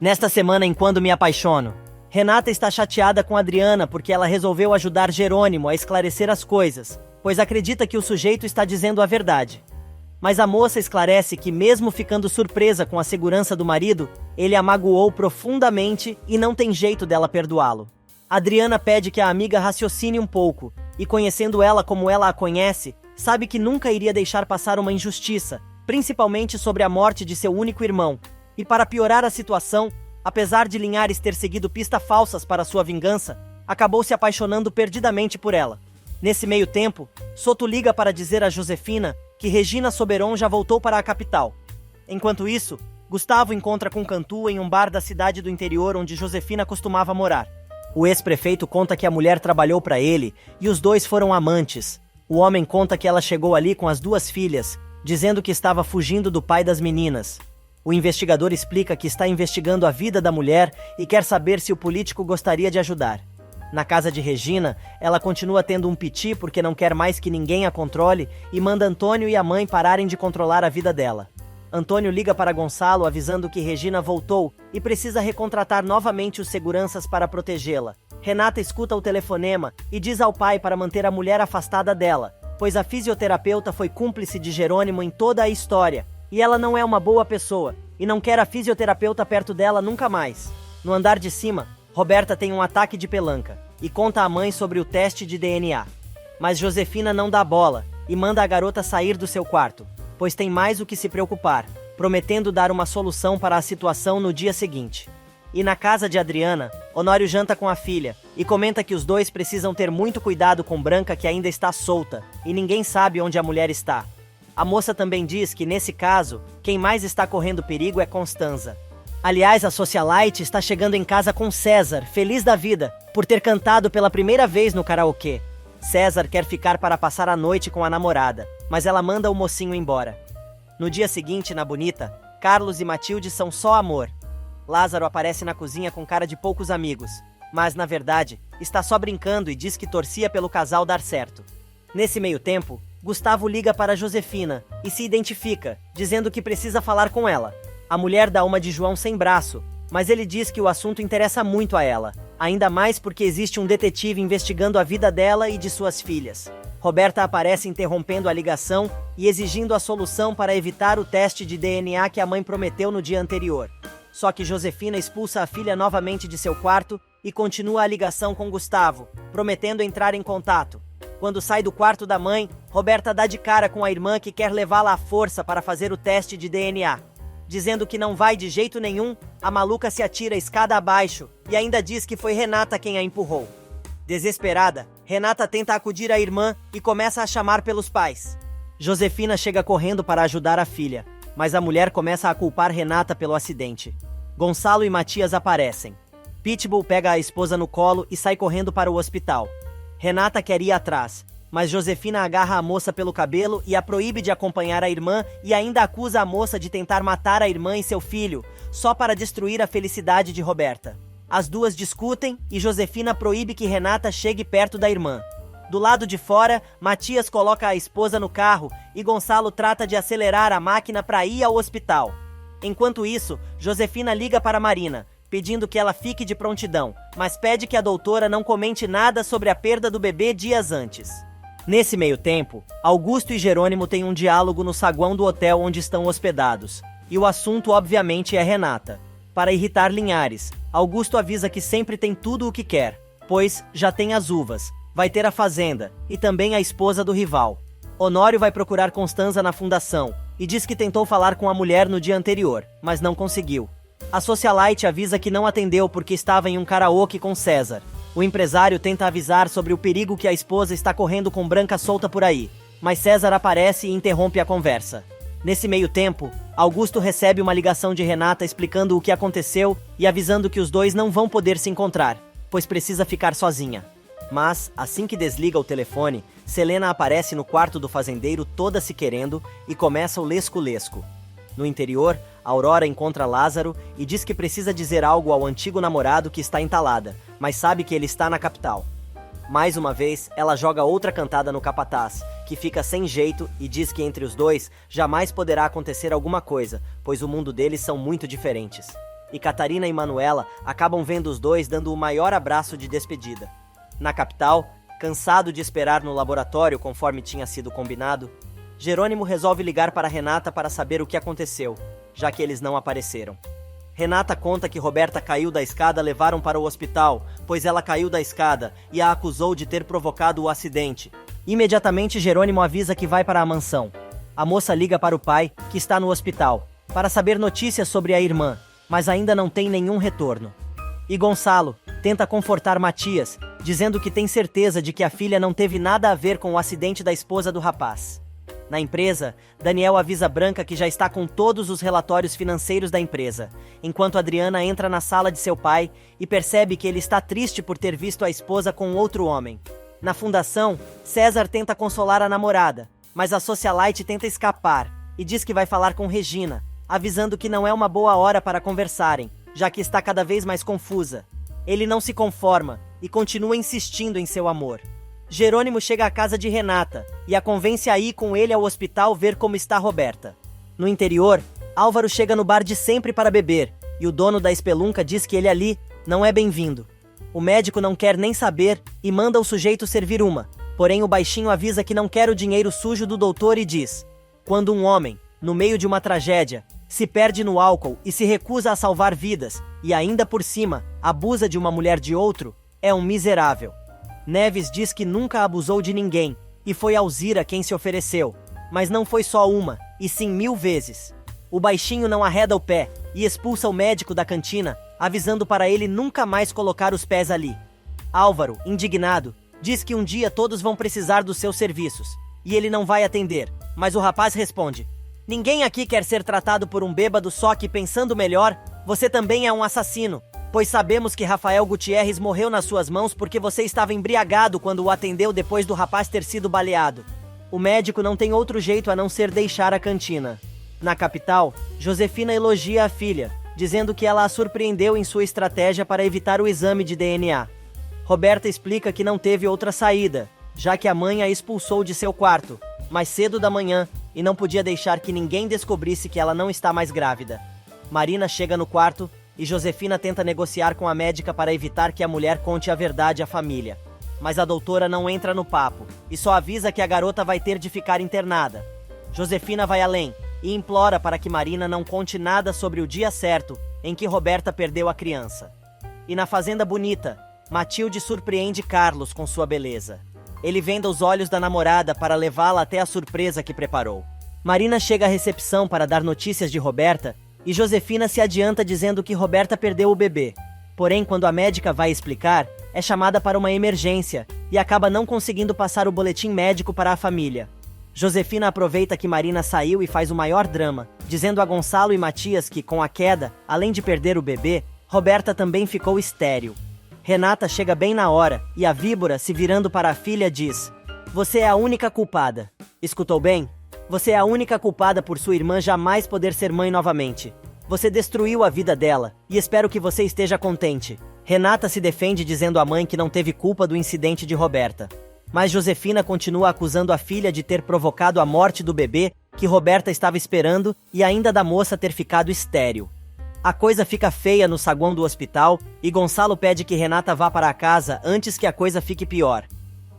Nesta semana em Quando Me Apaixono, Renata está chateada com Adriana porque ela resolveu ajudar Jerônimo a esclarecer as coisas, pois acredita que o sujeito está dizendo a verdade. Mas a moça esclarece que, mesmo ficando surpresa com a segurança do marido, ele a magoou profundamente e não tem jeito dela perdoá-lo. Adriana pede que a amiga raciocine um pouco, e conhecendo ela como ela a conhece, sabe que nunca iria deixar passar uma injustiça, principalmente sobre a morte de seu único irmão. E para piorar a situação, apesar de Linhares ter seguido pistas falsas para sua vingança, acabou se apaixonando perdidamente por ela. Nesse meio tempo, Soto liga para dizer a Josefina que Regina Soberon já voltou para a capital. Enquanto isso, Gustavo encontra com Cantu em um bar da cidade do interior onde Josefina costumava morar. O ex-prefeito conta que a mulher trabalhou para ele e os dois foram amantes. O homem conta que ela chegou ali com as duas filhas, dizendo que estava fugindo do pai das meninas. O investigador explica que está investigando a vida da mulher e quer saber se o político gostaria de ajudar. Na casa de Regina, ela continua tendo um piti porque não quer mais que ninguém a controle e manda Antônio e a mãe pararem de controlar a vida dela. Antônio liga para Gonçalo avisando que Regina voltou e precisa recontratar novamente os seguranças para protegê-la. Renata escuta o telefonema e diz ao pai para manter a mulher afastada dela, pois a fisioterapeuta foi cúmplice de Jerônimo em toda a história, e ela não é uma boa pessoa, e não quer a fisioterapeuta perto dela nunca mais. No andar de cima, Roberta tem um ataque de pelanca, e conta à mãe sobre o teste de DNA. Mas Josefina não dá bola, e manda a garota sair do seu quarto, pois tem mais o que se preocupar, prometendo dar uma solução para a situação no dia seguinte. E na casa de Adriana, Honório janta com a filha, e comenta que os dois precisam ter muito cuidado com Branca que ainda está solta, e ninguém sabe onde a mulher está. A moça também diz que, nesse caso, quem mais está correndo perigo é Constanza. Aliás, a socialite está chegando em casa com César, feliz da vida, por ter cantado pela primeira vez no karaokê. César quer ficar para passar a noite com a namorada, mas ela manda o mocinho embora. No dia seguinte, na Bonita, Carlos e Matilde são só amor. Lázaro aparece na cozinha com cara de poucos amigos, mas, na verdade, está só brincando e diz que torcia pelo casal dar certo. Nesse meio tempo, Gustavo liga para Josefina e se identifica, dizendo que precisa falar com ela. A mulher dá uma de João sem braço, mas ele diz que o assunto interessa muito a ela, ainda mais porque existe um detetive investigando a vida dela e de suas filhas. Roberta aparece interrompendo a ligação e exigindo a solução para evitar o teste de DNA que a mãe prometeu no dia anterior. Só que Josefina expulsa a filha novamente de seu quarto e continua a ligação com Gustavo, prometendo entrar em contato. Quando sai do quarto da mãe, Roberta dá de cara com a irmã que quer levá-la à força para fazer o teste de DNA. Dizendo que não vai de jeito nenhum, a maluca se atira a escada abaixo e ainda diz que foi Renata quem a empurrou. Desesperada, Renata tenta acudir a irmã e começa a chamar pelos pais. Josefina chega correndo para ajudar a filha, mas a mulher começa a culpar Renata pelo acidente. Gonçalo e Matias aparecem. Pitbull pega a esposa no colo e sai correndo para o hospital. Renata quer ir atrás, mas Josefina agarra a moça pelo cabelo e a proíbe de acompanhar a irmã e ainda acusa a moça de tentar matar a irmã e seu filho, só para destruir a felicidade de Roberta. As duas discutem e Josefina proíbe que Renata chegue perto da irmã. Do lado de fora, Matias coloca a esposa no carro e Gonçalo trata de acelerar a máquina para ir ao hospital. Enquanto isso, Josefina liga para Marina, pedindo que ela fique de prontidão, mas pede que a doutora não comente nada sobre a perda do bebê dias antes. Nesse meio tempo, Augusto e Jerônimo têm um diálogo no saguão do hotel onde estão hospedados, e o assunto obviamente é Renata. Para irritar Linhares, Augusto avisa que sempre tem tudo o que quer, pois já tem as uvas, vai ter a fazenda e também a esposa do rival. Honório vai procurar Constanza na fundação e diz que tentou falar com a mulher no dia anterior, mas não conseguiu. A socialite avisa que não atendeu porque estava em um karaokê com César. O empresário tenta avisar sobre o perigo que a esposa está correndo com Branca solta por aí, mas César aparece e interrompe a conversa. Nesse meio tempo, Augusto recebe uma ligação de Renata explicando o que aconteceu e avisando que os dois não vão poder se encontrar, pois precisa ficar sozinha. Mas, assim que desliga o telefone, Selena aparece no quarto do fazendeiro toda se querendo e começa o lesco-lesco. No interior, Aurora encontra Lázaro e diz que precisa dizer algo ao antigo namorado que está entalada, mas sabe que ele está na capital. Mais uma vez, ela joga outra cantada no capataz, que fica sem jeito e diz que entre os dois jamais poderá acontecer alguma coisa, pois o mundo deles são muito diferentes. e Catarina e Manuela acabam vendo os dois dando o maior abraço de despedida. Na capital, cansado de esperar no laboratório conforme tinha sido combinado, Jerônimo resolve ligar para Renata para saber o que aconteceu, já que eles não apareceram. Renata conta que Roberta caiu da escada, levaram para o hospital, pois ela caiu da escada e a acusou de ter provocado o acidente. Imediatamente Jerônimo avisa que vai para a mansão. A moça liga para o pai, que está no hospital, para saber notícias sobre a irmã, mas ainda não tem nenhum retorno. E Gonçalo tenta confortar Matias, dizendo que tem certeza de que a filha não teve nada a ver com o acidente da esposa do rapaz. Na empresa, Daniel avisa Branca que já está com todos os relatórios financeiros da empresa, enquanto Adriana entra na sala de seu pai e percebe que ele está triste por ter visto a esposa com outro homem. Na fundação, César tenta consolar a namorada, mas a socialite tenta escapar e diz que vai falar com Regina, avisando que não é uma boa hora para conversarem, já que está cada vez mais confusa. Ele não se conforma e continua insistindo em seu amor. Jerônimo chega à casa de Renata e a convence a ir com ele ao hospital ver como está Roberta. No interior, Álvaro chega no bar de sempre para beber e o dono da espelunca diz que ele ali não é bem-vindo. O médico não quer nem saber e manda o sujeito servir uma, porém o baixinho avisa que não quer o dinheiro sujo do doutor e diz: quando um homem, no meio de uma tragédia, se perde no álcool e se recusa a salvar vidas e ainda por cima abusa de uma mulher de outro, é um miserável. Neves diz que nunca abusou de ninguém, e foi Alzira quem se ofereceu, mas não foi só uma, e sim 1000 vezes. O baixinho não arreda o pé, e expulsa o médico da cantina, avisando para ele nunca mais colocar os pés ali. Álvaro, indignado, diz que um dia todos vão precisar dos seus serviços, e ele não vai atender, mas o rapaz responde: ninguém aqui quer ser tratado por um bêbado, só que pensando melhor, você também é um assassino. Pois sabemos que Rafael Gutierrez morreu nas suas mãos porque você estava embriagado quando o atendeu depois do rapaz ter sido baleado. O médico não tem outro jeito a não ser deixar a cantina. Na capital, Josefina elogia a filha, dizendo que ela a surpreendeu em sua estratégia para evitar o exame de DNA. Roberta explica que não teve outra saída, já que a mãe a expulsou de seu quarto, mais cedo da manhã, e não podia deixar que ninguém descobrisse que ela não está mais grávida. Marina chega no quarto e Josefina tenta negociar com a médica para evitar que a mulher conte a verdade à família. Mas a doutora não entra no papo e só avisa que a garota vai ter de ficar internada. Josefina vai além e implora para que Marina não conte nada sobre o dia certo em que Roberta perdeu a criança. E na Fazenda Bonita, Matilde surpreende Carlos com sua beleza. Ele venda os olhos da namorada para levá-la até a surpresa que preparou. Marina chega à recepção para dar notícias de Roberta e Josefina se adianta dizendo que Roberta perdeu o bebê. Porém, quando a médica vai explicar, é chamada para uma emergência e acaba não conseguindo passar o boletim médico para a família. Josefina aproveita que Marina saiu e faz o maior drama, dizendo a Gonçalo e Matias que, com a queda, além de perder o bebê, Roberta também ficou estéril. Renata chega bem na hora e a víbora, se virando para a filha, diz: você é a única culpada. Escutou bem? Você é a única culpada por sua irmã jamais poder ser mãe novamente. Você destruiu a vida dela, e espero que você esteja contente. Renata se defende dizendo à mãe que não teve culpa do incidente de Roberta. Mas Josefina continua acusando a filha de ter provocado a morte do bebê que Roberta estava esperando e ainda da moça ter ficado estéril. A coisa fica feia no saguão do hospital e Gonçalo pede que Renata vá para a casa antes que a coisa fique pior.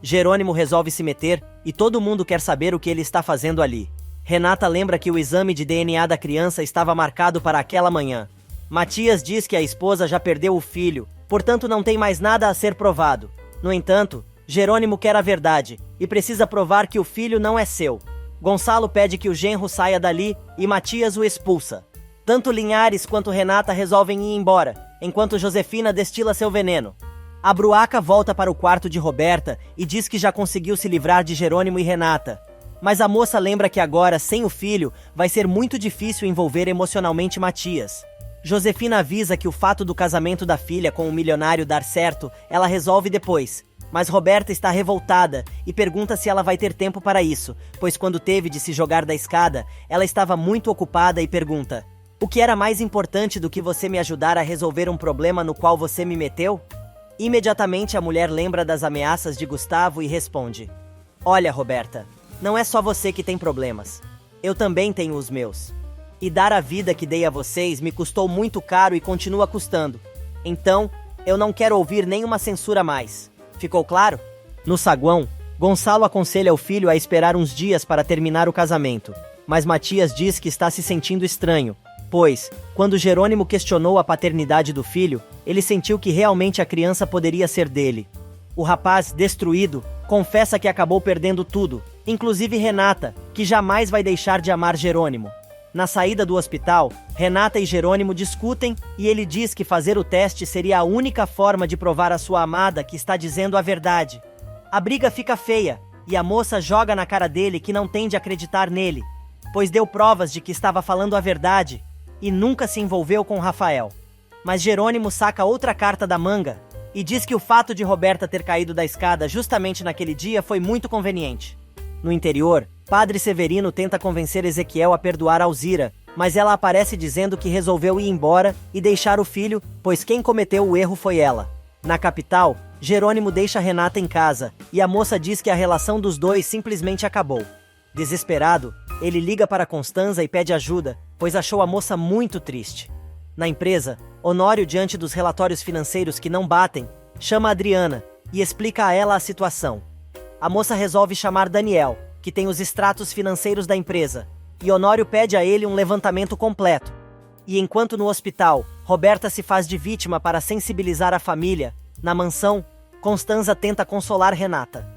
Jerônimo resolve se meter e todo mundo quer saber o que ele está fazendo ali. Renata lembra que o exame de DNA da criança estava marcado para aquela manhã. Matias diz que a esposa já perdeu o filho, portanto não tem mais nada a ser provado. No entanto, Jerônimo quer a verdade e precisa provar que o filho não é seu. Gonçalo pede que o genro saia dali e Matias o expulsa. Tanto Linhares quanto Renata resolvem ir embora, enquanto Josefina destila seu veneno. A Bruaca volta para o quarto de Roberta e diz que já conseguiu se livrar de Jerônimo e Renata. Mas a moça lembra que agora, sem o filho, vai ser muito difícil envolver emocionalmente Matias. Josefina avisa que o fato do casamento da filha com o milionário dar certo, ela resolve depois. Mas Roberta está revoltada e pergunta se ela vai ter tempo para isso, pois quando teve de se jogar da escada, ela estava muito ocupada e pergunta: o que era mais importante do que você me ajudar a resolver um problema no qual você me meteu? Imediatamente a mulher lembra das ameaças de Gustavo e responde: olha, Roberta, não é só você que tem problemas. Eu também tenho os meus. E dar a vida que dei a vocês me custou muito caro e continua custando. Então, eu não quero ouvir nenhuma censura mais. Ficou claro? No saguão, Gonçalo aconselha o filho a esperar uns dias para terminar o casamento, mas Matias diz que está se sentindo estranho, pois, quando Jerônimo questionou a paternidade do filho, ele sentiu que realmente a criança poderia ser dele. O rapaz, destruído, confessa que acabou perdendo tudo, inclusive Renata, que jamais vai deixar de amar Jerônimo. Na saída do hospital, Renata e Jerônimo discutem e ele diz que fazer o teste seria a única forma de provar à sua amada que está dizendo a verdade. A briga fica feia e a moça joga na cara dele que não tem de acreditar nele, pois deu provas de que estava falando a verdade e nunca se envolveu com Rafael. Mas Jerônimo saca outra carta da manga e diz que o fato de Roberta ter caído da escada justamente naquele dia foi muito conveniente. No interior, Padre Severino tenta convencer Ezequiel a perdoar Alzira, mas ela aparece dizendo que resolveu ir embora e deixar o filho, pois quem cometeu o erro foi ela. Na capital, Jerônimo deixa Renata em casa, e a moça diz que a relação dos dois simplesmente acabou. Desesperado, ele liga para Constanza e pede ajuda, pois achou a moça muito triste. Na empresa, Honório, diante dos relatórios financeiros que não batem, chama Adriana e explica a ela a situação. A moça resolve chamar Daniel, que tem os extratos financeiros da empresa, e Honório pede a ele um levantamento completo. E enquanto no hospital, Roberta se faz de vítima para sensibilizar a família, na mansão, Constanza tenta consolar Renata.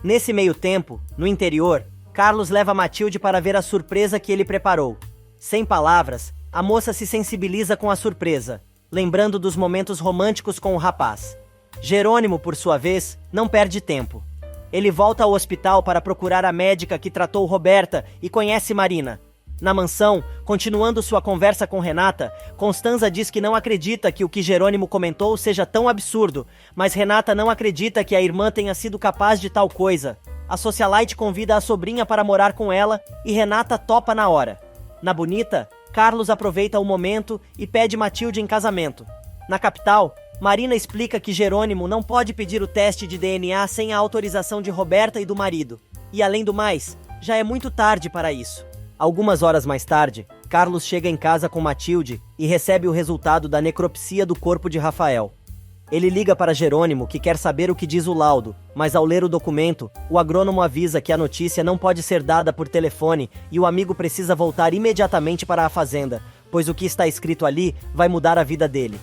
Nesse meio tempo, no interior, Carlos leva Matilde para ver a surpresa que ele preparou. Sem palavras, a moça se sensibiliza com a surpresa, lembrando dos momentos românticos com o rapaz. Jerônimo, por sua vez, não perde tempo. Ele volta ao hospital para procurar a médica que tratou Roberta e conhece Marina. Na mansão, continuando sua conversa com Renata, Constanza diz que não acredita que o que Jerônimo comentou seja tão absurdo, mas Renata não acredita que a irmã tenha sido capaz de tal coisa. A socialite convida a sobrinha para morar com ela e Renata topa na hora. Na Bonita, Carlos aproveita o momento e pede Matilde em casamento. Na capital, Marina explica que Jerônimo não pode pedir o teste de DNA sem a autorização de Roberta e do marido. E além do mais, já é muito tarde para isso. Algumas horas mais tarde, Carlos chega em casa com Matilde e recebe o resultado da necropsia do corpo de Rafael. Ele liga para Jerônimo, que quer saber o que diz o laudo, mas ao ler o documento, o agrônomo avisa que a notícia não pode ser dada por telefone e o amigo precisa voltar imediatamente para a fazenda, pois o que está escrito ali vai mudar a vida dele.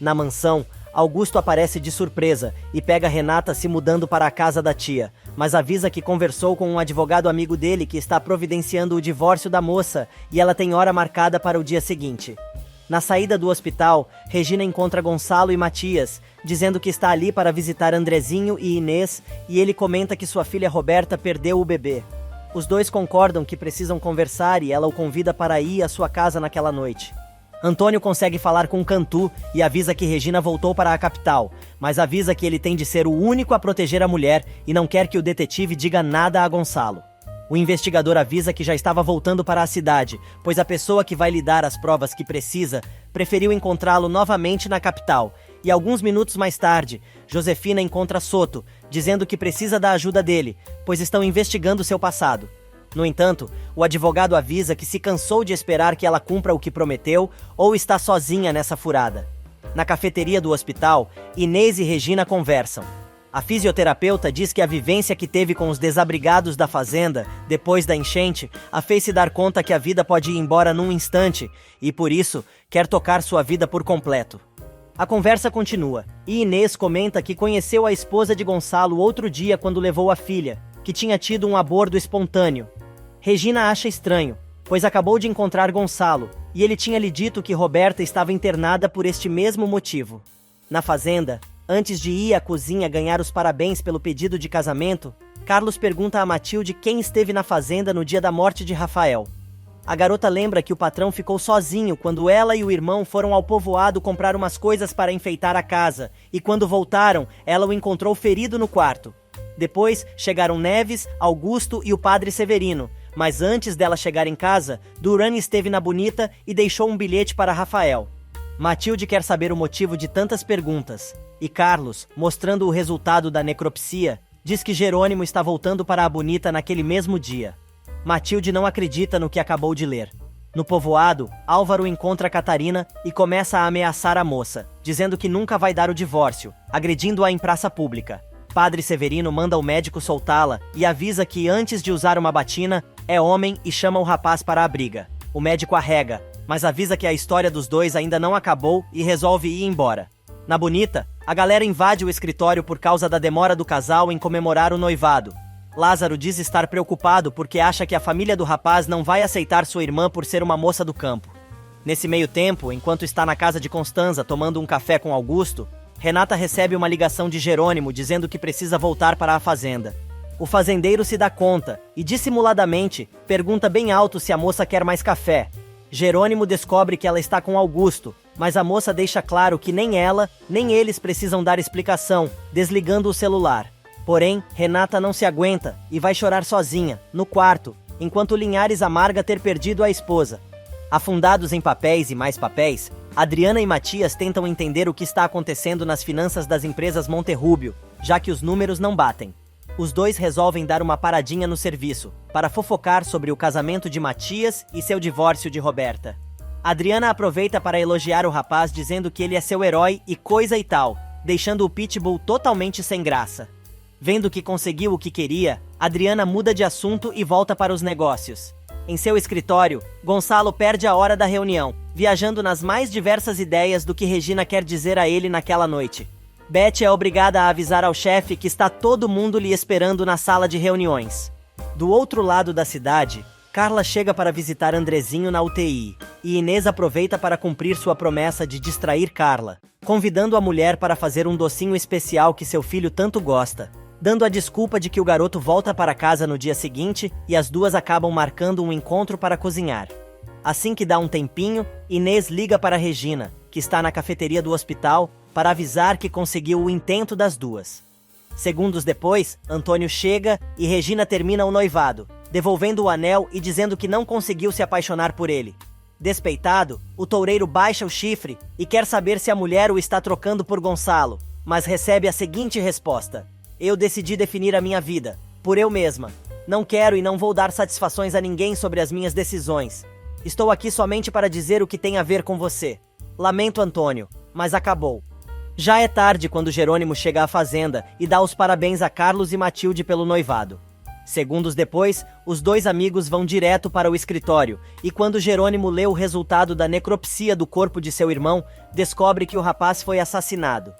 Na mansão, Augusto aparece de surpresa e pega Renata se mudando para a casa da tia, mas avisa que conversou com um advogado amigo dele que está providenciando o divórcio da moça e ela tem hora marcada para o dia seguinte. Na saída do hospital, Regina encontra Gonçalo e Matias, dizendo que está ali para visitar Andrezinho e Inês, e ele comenta que sua filha Roberta perdeu o bebê. Os dois concordam que precisam conversar e ela o convida para ir à sua casa naquela noite. Antônio consegue falar com Cantu e avisa que Regina voltou para a capital, mas avisa que ele tem de ser o único a proteger a mulher e não quer que o detetive diga nada a Gonçalo. O investigador avisa que já estava voltando para a cidade, pois a pessoa que vai lhe dar as provas que precisa preferiu encontrá-lo novamente na capital, e alguns minutos mais tarde, Josefina encontra Soto, dizendo que precisa da ajuda dele, pois estão investigando seu passado. No entanto, o advogado avisa que se cansou de esperar que ela cumpra o que prometeu ou está sozinha nessa furada. Na cafeteria do hospital, Inês e Regina conversam. A fisioterapeuta diz que a vivência que teve com os desabrigados da fazenda, depois da enchente, a fez se dar conta que a vida pode ir embora num instante e, por isso, quer tocar sua vida por completo. A conversa continua, e Inês comenta que conheceu a esposa de Gonçalo outro dia quando levou a filha, que tinha tido um aborto espontâneo. Regina acha estranho, pois acabou de encontrar Gonçalo, e ele tinha lhe dito que Roberta estava internada por este mesmo motivo. Na fazenda, antes de ir à cozinha ganhar os parabéns pelo pedido de casamento, Carlos pergunta a Matilde quem esteve na fazenda no dia da morte de Rafael. A garota lembra que o patrão ficou sozinho quando ela e o irmão foram ao povoado comprar umas coisas para enfeitar a casa, e quando voltaram, ela o encontrou ferido no quarto. Depois chegaram Neves, Augusto e o padre Severino, mas antes dela chegar em casa, Durane esteve na Bonita e deixou um bilhete para Rafael. Matilde quer saber o motivo de tantas perguntas, e Carlos, mostrando o resultado da necropsia, diz que Jerônimo está voltando para a Bonita naquele mesmo dia. Matilde não acredita no que acabou de ler. No povoado, Álvaro encontra Catarina e começa a ameaçar a moça, dizendo que nunca vai dar o divórcio, agredindo-a em praça pública. Padre Severino manda o médico soltá-la e avisa que antes de usar uma batina, é homem e chama o rapaz para a briga. O médico arrega, mas avisa que a história dos dois ainda não acabou e resolve ir embora. Na Bonita, a galera invade o escritório por causa da demora do casal em comemorar o noivado. Lázaro diz estar preocupado porque acha que a família do rapaz não vai aceitar sua irmã por ser uma moça do campo. Nesse meio tempo, enquanto está na casa de Constanza tomando um café com Augusto, Renata recebe uma ligação de Jerônimo dizendo que precisa voltar para a fazenda. O fazendeiro se dá conta e, dissimuladamente, pergunta bem alto se a moça quer mais café. Jerônimo descobre que ela está com Augusto, mas a moça deixa claro que nem ela, nem eles precisam dar explicação, desligando o celular. Porém, Renata não se aguenta e vai chorar sozinha, no quarto, enquanto Linhares amarga ter perdido a esposa. Afundados em papéis e mais papéis, Adriana e Matias tentam entender o que está acontecendo nas finanças das empresas Monterrúbio, já que os números não batem. Os dois resolvem dar uma paradinha no serviço, para fofocar sobre o casamento de Matias e seu divórcio de Roberta. Adriana aproveita para elogiar o rapaz dizendo que ele é seu herói e coisa e tal, deixando o Pitbull totalmente sem graça. Vendo que conseguiu o que queria, Adriana muda de assunto e volta para os negócios. Em seu escritório, Gonçalo perde a hora da reunião, viajando nas mais diversas ideias do que Regina quer dizer a ele naquela noite. Beth é obrigada a avisar ao chefe que está todo mundo lhe esperando na sala de reuniões. Do outro lado da cidade, Carla chega para visitar Andrezinho na UTI, e Inês aproveita para cumprir sua promessa de distrair Carla, convidando a mulher para fazer um docinho especial que seu filho tanto gosta, dando a desculpa de que o garoto volta para casa no dia seguinte e as duas acabam marcando um encontro para cozinhar. Assim que dá um tempinho, Inês liga para Regina, que está na cafeteria do hospital, para avisar que conseguiu o intento das duas. Segundos depois, Antônio chega e Regina termina o noivado, devolvendo o anel e dizendo que não conseguiu se apaixonar por ele. Despeitado, o toureiro baixa o chifre e quer saber se a mulher o está trocando por Gonçalo, mas recebe a seguinte resposta: "Eu decidi definir a minha vida, por eu mesma. Não quero e não vou dar satisfações a ninguém sobre as minhas decisões. Estou aqui somente para dizer o que tem a ver com você. Lamento, Antônio, mas acabou." Já é tarde quando Jerônimo chega à fazenda e dá os parabéns a Carlos e Matilde pelo noivado. Segundos depois, os dois amigos vão direto para o escritório e quando Jerônimo lê o resultado da necropsia do corpo de seu irmão, descobre que o rapaz foi assassinado.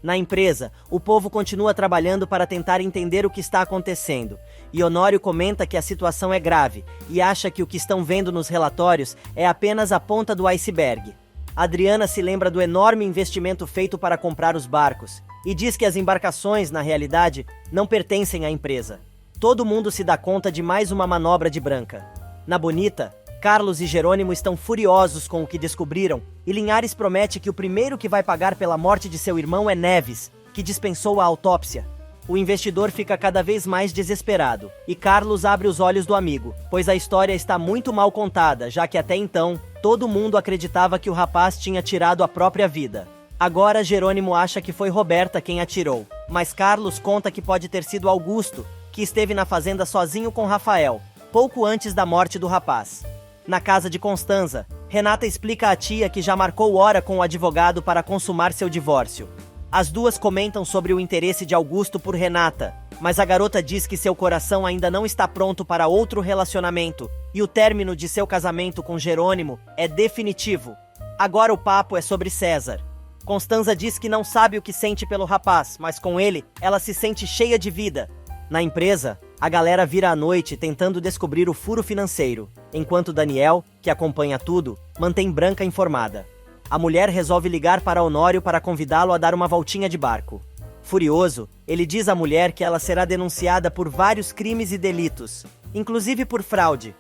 Na empresa, o povo continua trabalhando para tentar entender o que está acontecendo, e Honório comenta que a situação é grave e acha que o que estão vendo nos relatórios é apenas a ponta do iceberg. Adriana se lembra do enorme investimento feito para comprar os barcos e diz que as embarcações, na realidade, não pertencem à empresa. Todo mundo se dá conta de mais uma manobra de Branca. Na Bonita, Carlos e Jerônimo estão furiosos com o que descobriram e Linhares promete que o primeiro que vai pagar pela morte de seu irmão é Neves, que dispensou a autópsia. O investidor fica cada vez mais desesperado e Carlos abre os olhos do amigo, pois a história está muito mal contada, já que até então, todo mundo acreditava que o rapaz tinha tirado a própria vida. Agora Jerônimo acha que foi Roberta quem atirou, mas Carlos conta que pode ter sido Augusto, que esteve na fazenda sozinho com Rafael, pouco antes da morte do rapaz. Na casa de Constanza, Renata explica à tia que já marcou hora com o advogado para consumar seu divórcio. As duas comentam sobre o interesse de Augusto por Renata, mas a garota diz que seu coração ainda não está pronto para outro relacionamento e o término de seu casamento com Jerônimo é definitivo. Agora o papo é sobre César. Constanza diz que não sabe o que sente pelo rapaz, mas com ele, ela se sente cheia de vida. Na empresa, a galera vira à noite tentando descobrir o furo financeiro, enquanto Daniel, que acompanha tudo, mantém Branca informada. A mulher resolve ligar para Honório para convidá-lo a dar uma voltinha de barco. Furioso, ele diz à mulher que ela será denunciada por vários crimes e delitos, inclusive por fraude.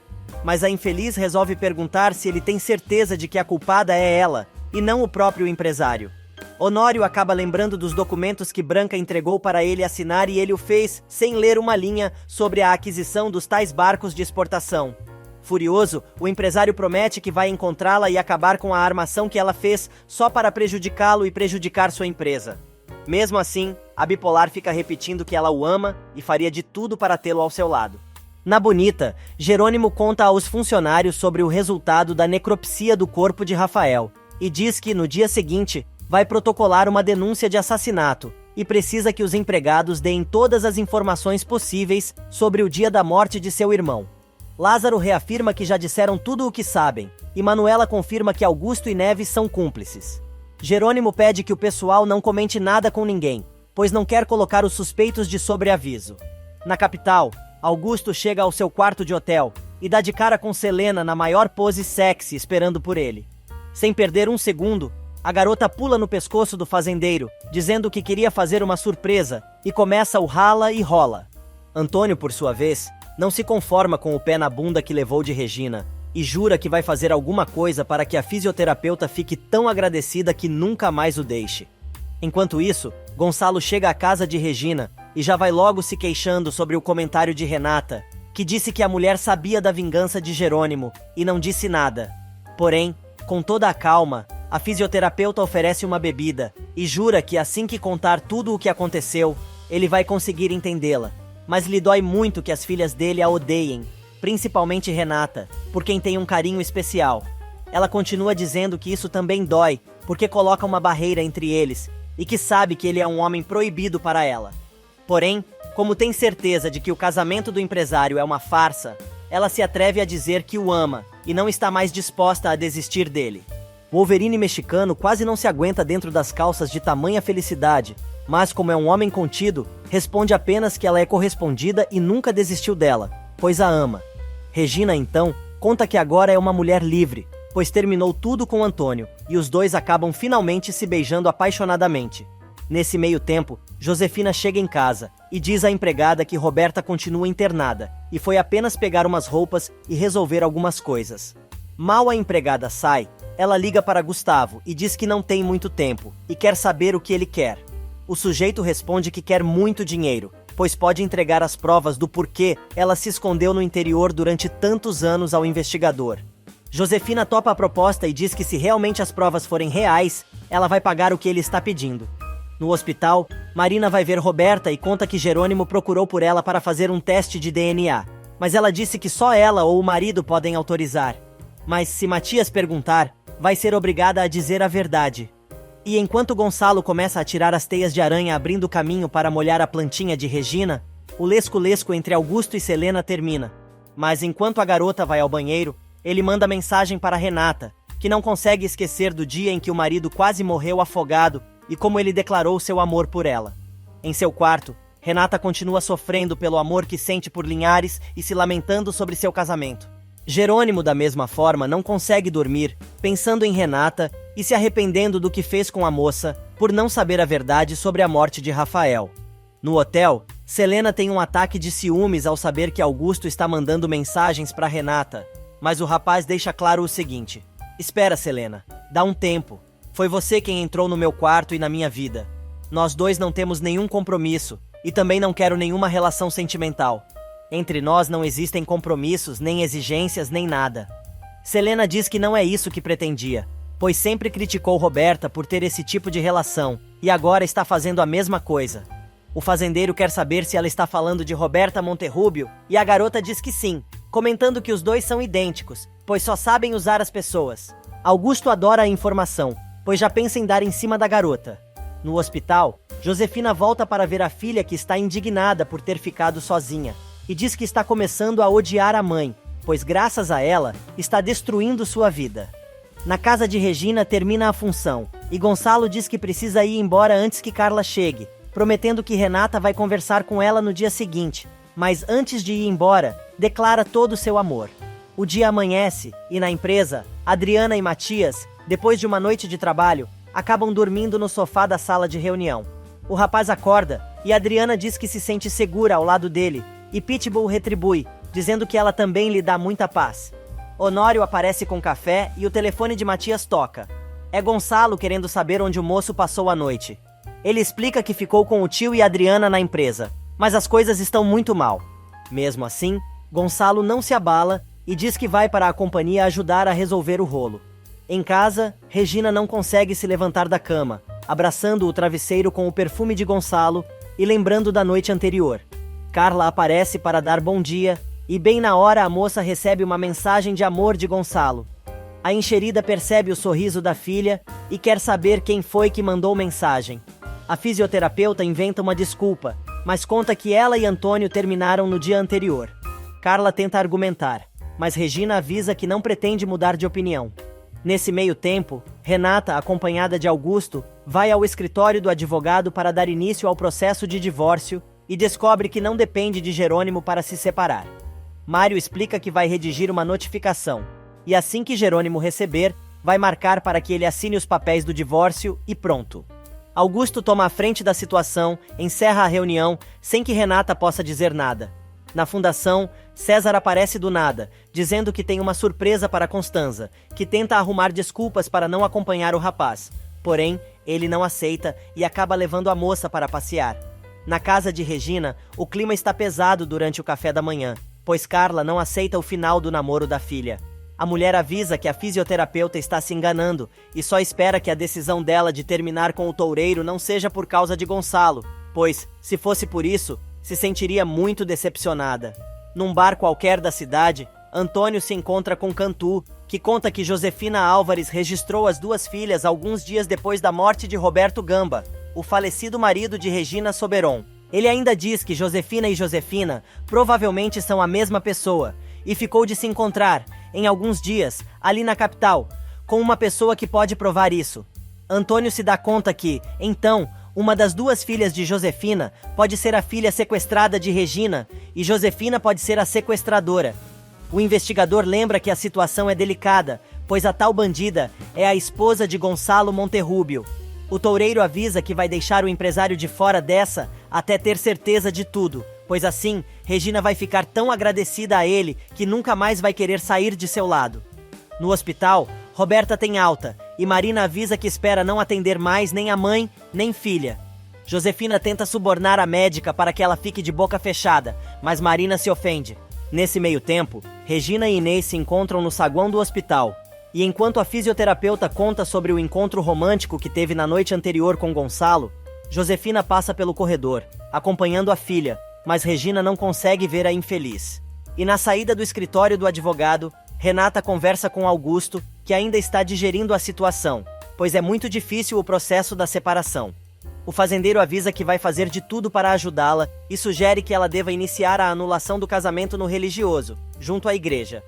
Mas a infeliz resolve perguntar se ele tem certeza de que a culpada é ela, e não o próprio empresário. Honório acaba lembrando dos documentos que Branca entregou para ele assinar e ele o fez sem ler uma linha sobre a aquisição dos tais barcos de exportação. Furioso, o empresário promete que vai encontrá-la e acabar com a armação que ela fez só para prejudicá-lo e prejudicar sua empresa. Mesmo assim, a bipolar fica repetindo que ela o ama e faria de tudo para tê-lo ao seu lado. Na Bonita, Jerônimo conta aos funcionários sobre o resultado da necropsia do corpo de Rafael e diz que, no dia seguinte, vai protocolar uma denúncia de assassinato e precisa que os empregados deem todas as informações possíveis sobre o dia da morte de seu irmão. Lázaro reafirma que já disseram tudo o que sabem, e Manuela confirma que Augusto e Neves são cúmplices. Jerônimo pede que o pessoal não comente nada com ninguém, pois não quer colocar os suspeitos de sobreaviso. Na capital, Augusto chega ao seu quarto de hotel e dá de cara com Selena na maior pose sexy esperando por ele. Sem perder um segundo, a garota pula no pescoço do fazendeiro, dizendo que queria fazer uma surpresa, e começa o rala e rola. Antônio, por sua vez, não se conforma com o pé na bunda que levou de Regina e jura que vai fazer alguma coisa para que a fisioterapeuta fique tão agradecida que nunca mais o deixe. Enquanto isso, Gonçalo chega à casa de Regina e já vai logo se queixando sobre o comentário de Renata, que disse que a mulher sabia da vingança de Jerônimo e não disse nada. Porém, com toda a calma, a fisioterapeuta oferece uma bebida e jura que assim que contar tudo o que aconteceu, ele vai conseguir entendê-la. Mas lhe dói muito que as filhas dele a odeiem, principalmente Renata, por quem tem um carinho especial. Ela continua dizendo que isso também dói, porque coloca uma barreira entre eles, e que sabe que ele é um homem proibido para ela. Porém, como tem certeza de que o casamento do empresário é uma farsa, ela se atreve a dizer que o ama, e não está mais disposta a desistir dele. O Wolverine mexicano quase não se aguenta dentro das calças de tamanha felicidade, mas como é um homem contido, responde apenas que ela é correspondida e nunca desistiu dela, pois a ama. Regina, então, conta que agora é uma mulher livre, pois terminou tudo com Antônio, e os dois acabam finalmente se beijando apaixonadamente. Nesse meio tempo, Josefina chega em casa e diz à empregada que Roberta continua internada, e foi apenas pegar umas roupas e resolver algumas coisas. Mal a empregada sai, ela liga para Gustavo e diz que não tem muito tempo, e quer saber o que ele quer. O sujeito responde que quer muito dinheiro, pois pode entregar as provas do porquê ela se escondeu no interior durante tantos anos ao investigador. Josefina topa a proposta e diz que se realmente as provas forem reais, ela vai pagar o que ele está pedindo. No hospital, Marina vai ver Roberta e conta que Jerônimo procurou por ela para fazer um teste de DNA, mas ela disse que só ela ou o marido podem autorizar. Mas se Matias perguntar, vai ser obrigada a dizer a verdade. E enquanto Gonçalo começa a tirar as teias de aranha abrindo caminho para molhar a plantinha de Regina, o lesco-lesco entre Augusto e Selena termina. Mas enquanto a garota vai ao banheiro, ele manda mensagem para Renata, que não consegue esquecer do dia em que o marido quase morreu afogado e como ele declarou seu amor por ela. Em seu quarto, Renata continua sofrendo pelo amor que sente por Linhares e se lamentando sobre seu casamento. Jerônimo, da mesma forma, não consegue dormir, pensando em Renata e se arrependendo do que fez com a moça por não saber a verdade sobre a morte de Rafael. No hotel, Selena tem um ataque de ciúmes ao saber que Augusto está mandando mensagens para Renata, mas o rapaz deixa claro o seguinte: espera, Selena, dá um tempo. Foi você quem entrou no meu quarto e na minha vida. Nós dois não temos nenhum compromisso e também não quero nenhuma relação sentimental. Entre nós não existem compromissos, nem exigências, nem nada. Selena diz que não é isso que pretendia, pois sempre criticou Roberta por ter esse tipo de relação, e agora está fazendo a mesma coisa. O fazendeiro quer saber se ela está falando de Roberta Monterrubio, e a garota diz que sim, comentando que os dois são idênticos, pois só sabem usar as pessoas. Augusto adora a informação, pois já pensa em dar em cima da garota. No hospital, Josefina volta para ver a filha que está indignada por ter ficado sozinha, e diz que está começando a odiar a mãe, pois graças a ela, está destruindo sua vida. Na casa de Regina termina a função, e Gonçalo diz que precisa ir embora antes que Carla chegue, prometendo que Renata vai conversar com ela no dia seguinte, mas antes de ir embora, declara todo o seu amor. O dia amanhece, e na empresa, Adriana e Matias, depois de uma noite de trabalho, acabam dormindo no sofá da sala de reunião. O rapaz acorda, e Adriana diz que se sente segura ao lado dele, e Pitbull retribui, dizendo que ela também lhe dá muita paz. Honório aparece com café e o telefone de Matias toca. É Gonçalo querendo saber onde o moço passou a noite. Ele explica que ficou com o tio e Adriana na empresa, mas as coisas estão muito mal. Mesmo assim, Gonçalo não se abala e diz que vai para a companhia ajudar a resolver o rolo. Em casa, Regina não consegue se levantar da cama, abraçando o travesseiro com o perfume de Gonçalo e lembrando da noite anterior. Carla aparece para dar bom dia E bem na hora a moça recebe uma mensagem de amor de Gonçalo. A enxerida percebe o sorriso da filha e quer saber quem foi que mandou mensagem. A fisioterapeuta inventa uma desculpa, mas conta que ela e Antônio terminaram no dia anterior. Carla tenta argumentar, mas Regina avisa que não pretende mudar de opinião. Nesse meio tempo, Renata, acompanhada de Augusto, vai ao escritório do advogado para dar início ao processo de divórcio e descobre que não depende de Jerônimo para se separar. Mário explica que vai redigir uma notificação, e assim que Jerônimo receber, vai marcar para que ele assine os papéis do divórcio e pronto. Augusto toma a frente da situação, encerra a reunião, sem que Renata possa dizer nada. Na fundação, César aparece do nada, dizendo que tem uma surpresa para Constanza, que tenta arrumar desculpas para não acompanhar o rapaz. Porém, ele não aceita e acaba levando a moça para passear. Na casa de Regina, o clima está pesado durante o café da manhã, pois Carla não aceita o final do namoro da filha. A mulher avisa que a fisioterapeuta está se enganando e só espera que a decisão dela de terminar com o toureiro não seja por causa de Gonçalo, pois, se fosse por isso, se sentiria muito decepcionada. Num bar qualquer da cidade, Antônio se encontra com Cantu, que conta que Josefina Álvares registrou as duas filhas alguns dias depois da morte de Roberto Gamba, o falecido marido de Regina Soberon. Ele ainda diz que Josefina e Josefina provavelmente são a mesma pessoa, e ficou de se encontrar, em alguns dias, ali na capital, com uma pessoa que pode provar isso. Antônio se dá conta que, então, uma das duas filhas de Josefina pode ser a filha sequestrada de Regina e Josefina pode ser a sequestradora. O investigador lembra que a situação é delicada, pois a tal bandida é a esposa de Gonçalo Monterrúbio. O toureiro avisa que vai deixar o empresário de fora dessa até ter certeza de tudo, pois assim, Regina vai ficar tão agradecida a ele que nunca mais vai querer sair de seu lado. No hospital, Roberta tem alta e Marina avisa que espera não atender mais nem a mãe, nem filha. Josefina tenta subornar a médica para que ela fique de boca fechada, mas Marina se ofende. Nesse meio tempo, Regina e Inês se encontram no saguão do hospital. E enquanto a fisioterapeuta conta sobre o encontro romântico que teve na noite anterior com Gonçalo, Josefina passa pelo corredor, acompanhando a filha, mas Regina não consegue ver a infeliz. E na saída do escritório do advogado, Renata conversa com Augusto, que ainda está digerindo a situação, pois é muito difícil o processo da separação. O fazendeiro avisa que vai fazer de tudo para ajudá-la e sugere que ela deva iniciar a anulação do casamento no religioso, junto à igreja.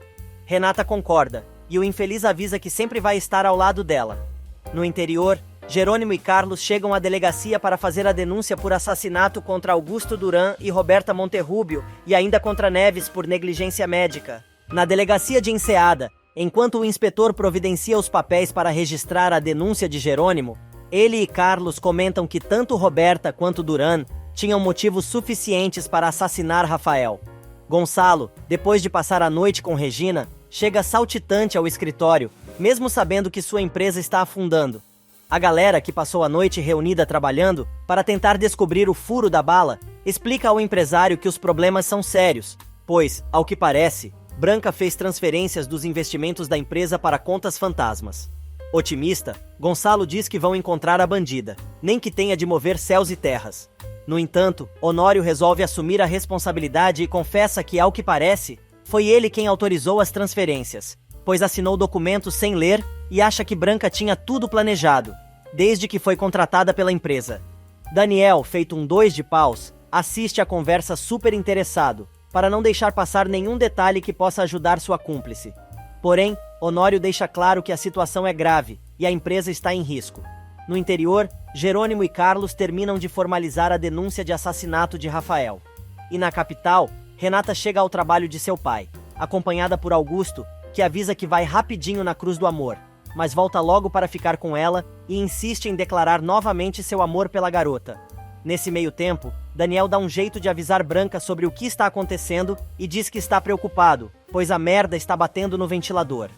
Renata concorda, e o infeliz avisa que sempre vai estar ao lado dela. No interior, Jerônimo e Carlos chegam à delegacia para fazer a denúncia por assassinato contra Augusto Duran e Roberta Monterrúbio e ainda contra Neves por negligência médica. Na delegacia de Enseada, enquanto o inspetor providencia os papéis para registrar a denúncia de Jerônimo, ele e Carlos comentam que tanto Roberta quanto Duran tinham motivos suficientes para assassinar Rafael. Gonçalo, depois de passar a noite com Regina, chega saltitante ao escritório, mesmo sabendo que sua empresa está afundando. A galera que passou a noite reunida trabalhando para tentar descobrir o furo da bala, explica ao empresário que os problemas são sérios, pois, ao que parece, Branca fez transferências dos investimentos da empresa para contas fantasmas. Otimista, Gonçalo diz que vão encontrar a bandida, nem que tenha de mover céus e terras. No entanto, Honório resolve assumir a responsabilidade e confessa que, ao que parece, foi ele quem autorizou as transferências, pois assinou documentos sem ler e acha que Branca tinha tudo planejado, desde que foi contratada pela empresa. Daniel, feito um 2 de paus, assiste à conversa super interessado, para não deixar passar nenhum detalhe que possa ajudar sua cúmplice. Porém, Honório deixa claro que a situação é grave e a empresa está em risco. No interior, Jerônimo e Carlos terminam de formalizar a denúncia de assassinato de Rafael. E na capital, Renata chega ao trabalho de seu pai, acompanhada por Augusto, que avisa que vai rapidinho na Cruz do Amor, mas volta logo para ficar com ela e insiste em declarar novamente seu amor pela garota. Nesse meio tempo, Daniel dá um jeito de avisar Branca sobre o que está acontecendo e diz que está preocupado, pois a merda está batendo no ventilador.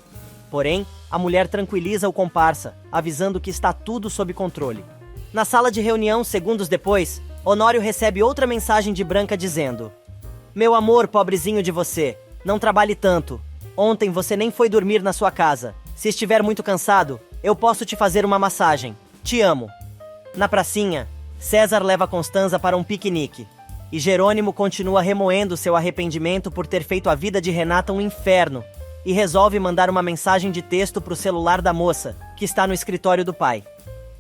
Porém, a mulher tranquiliza o comparsa, avisando que está tudo sob controle. Na sala de reunião, segundos depois, Honório recebe outra mensagem de Branca dizendo: "Meu amor, pobrezinho de você, não trabalhe tanto. Ontem você nem foi dormir na sua casa. Se estiver muito cansado, eu posso te fazer uma massagem. Te amo." Na pracinha, César leva Constanza para um piquenique. E Jerônimo continua remoendo seu arrependimento por ter feito a vida de Renata um inferno, e resolve mandar uma mensagem de texto para o celular da moça, que está no escritório do pai.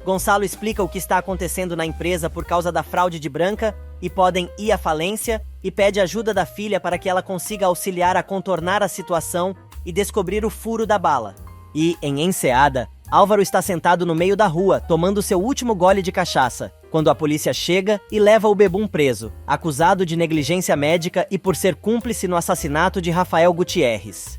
Gonçalo explica o que está acontecendo na empresa por causa da fraude de Branca e podem ir à falência, e pede ajuda da filha para que ela consiga auxiliar a contornar a situação e descobrir o furo da bala. E, em Enseada, Álvaro está sentado no meio da rua, tomando seu último gole de cachaça, quando a polícia chega e leva o bebum preso, acusado de negligência médica e por ser cúmplice no assassinato de Rafael Gutierrez.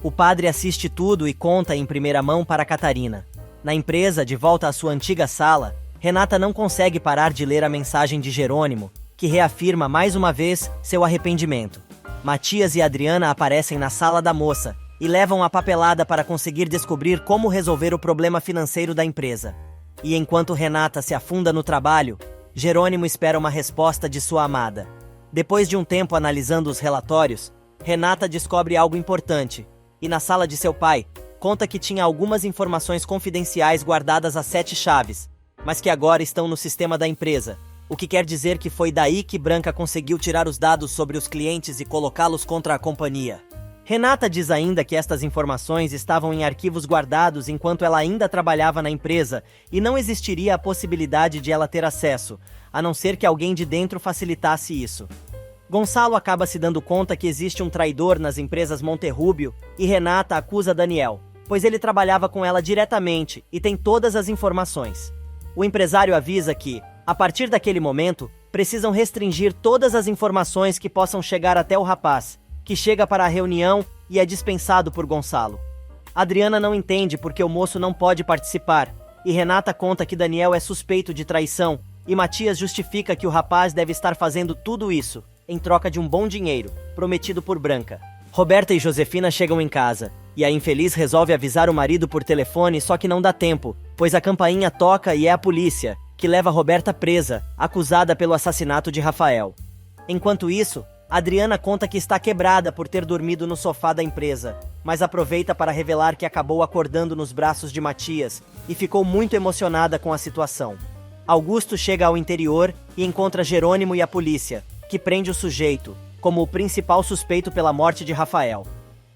O padre assiste tudo e conta em primeira mão para Catarina. Na empresa, de volta à sua antiga sala, Renata não consegue parar de ler a mensagem de Jerônimo, que reafirma mais uma vez seu arrependimento. Matias e Adriana aparecem na sala da moça e levam a papelada para conseguir descobrir como resolver o problema financeiro da empresa. E enquanto Renata se afunda no trabalho, Jerônimo espera uma resposta de sua amada. Depois de um tempo analisando os relatórios, Renata descobre algo importante, e na sala de seu pai, conta que tinha algumas informações confidenciais guardadas a 7 chaves, mas que agora estão no sistema da empresa, o que quer dizer que foi daí que Branca conseguiu tirar os dados sobre os clientes e colocá-los contra a companhia. Renata diz ainda que estas informações estavam em arquivos guardados enquanto ela ainda trabalhava na empresa e não existiria a possibilidade de ela ter acesso, a não ser que alguém de dentro facilitasse isso. Gonçalo acaba se dando conta que existe um traidor nas empresas Monterrúbio e Renata acusa Daniel, pois ele trabalhava com ela diretamente e tem todas as informações. O empresário avisa que, a partir daquele momento, precisam restringir todas as informações que possam chegar até o rapaz, que chega para a reunião e é dispensado por Gonçalo. Adriana não entende porque o moço não pode participar, e Renata conta que Daniel é suspeito de traição, e Matias justifica que o rapaz deve estar fazendo tudo isso, em troca de um bom dinheiro, prometido por Branca. Roberta e Josefina chegam em casa, e a infeliz resolve avisar o marido por telefone, só que não dá tempo, pois a campainha toca e é a polícia, que leva Roberta presa, acusada pelo assassinato de Rafael. Enquanto isso, Adriana conta que está quebrada por ter dormido no sofá da empresa, mas aproveita para revelar que acabou acordando nos braços de Matias e ficou muito emocionada com a situação. Augusto chega ao interior e encontra Jerônimo e a polícia, que prende o sujeito, como o principal suspeito pela morte de Rafael.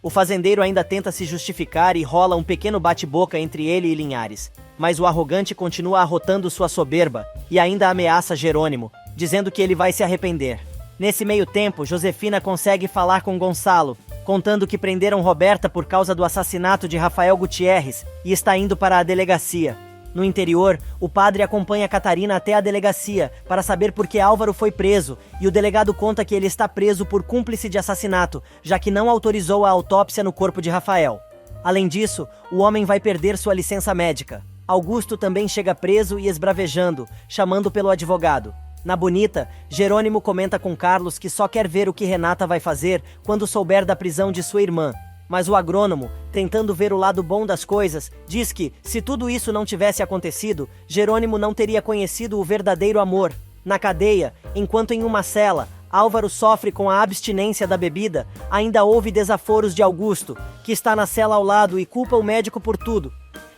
O fazendeiro ainda tenta se justificar e rola um pequeno bate-boca entre ele e Linhares, mas o arrogante continua arrotando sua soberba e ainda ameaça Jerônimo, dizendo que ele vai se arrepender. Nesse meio tempo, Josefina consegue falar com Gonçalo, contando que prenderam Roberta por causa do assassinato de Rafael Gutierrez e está indo para a delegacia. No interior, o padre acompanha Catarina até a delegacia para saber por que Álvaro foi preso, e o delegado conta que ele está preso por cúmplice de assassinato, já que não autorizou a autópsia no corpo de Rafael. Além disso, o homem vai perder sua licença médica. Augusto também chega preso e esbravejando, chamando pelo advogado. Na Bonita, Jerônimo comenta com Carlos que só quer ver o que Renata vai fazer quando souber da prisão de sua irmã. Mas o agrônomo, tentando ver o lado bom das coisas, diz que, se tudo isso não tivesse acontecido, Jerônimo não teria conhecido o verdadeiro amor. Na cadeia, enquanto em uma cela, Álvaro sofre com a abstinência da bebida, ainda houve desaforos de Augusto, que está na cela ao lado e culpa o médico por tudo.